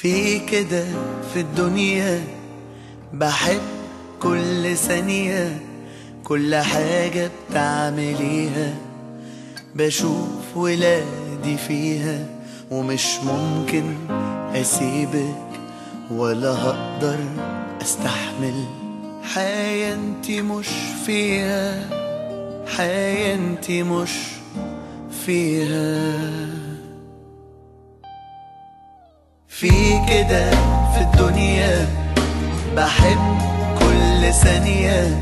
في كده في الدنيا بحب كل ثانية، كل حاجة بتعمليها بشوف ولادي فيها، ومش ممكن أسيبك ولا هقدر أستحمل حياة انتي مش فيها، حياة انتي مش فيها. في كده في الدنيا بحب كل ثانية،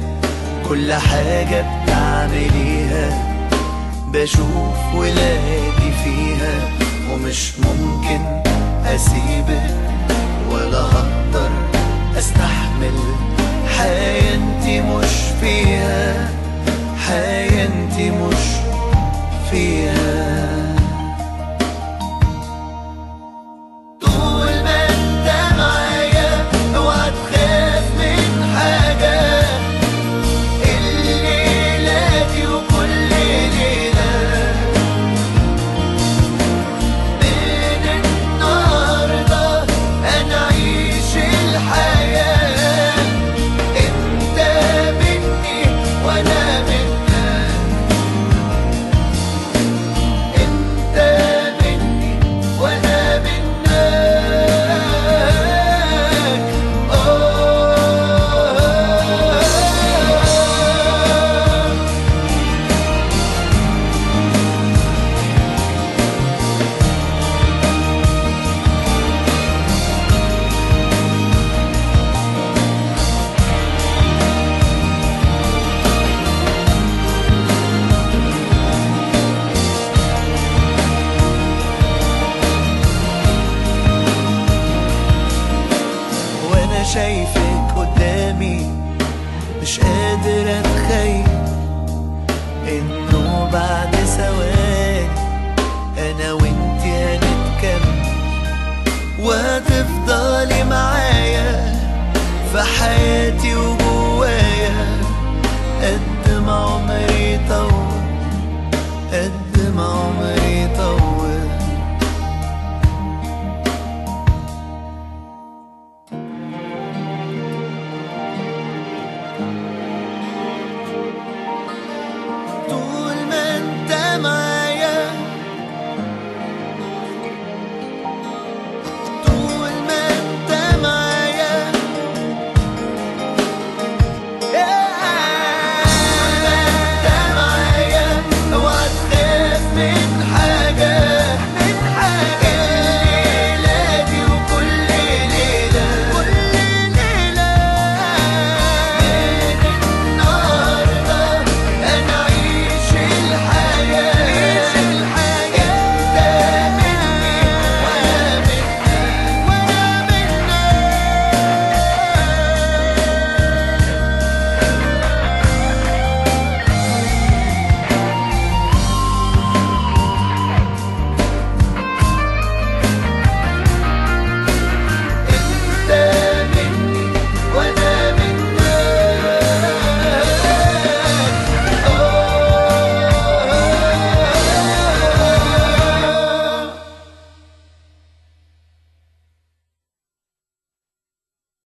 كل حاجة بتعمليها بشوف ولادي فيها، ومش ممكن أسيبك ولا هقدر أستحمل حياة انتي مش فيها، حياة انتي مش فيها. شايفك قدامي مش قادر اتخيل انه بعد ثواني انا وانتي هنتكمل، وهتفضلي معايا في حياتي وجوايا قد ما عمري طول.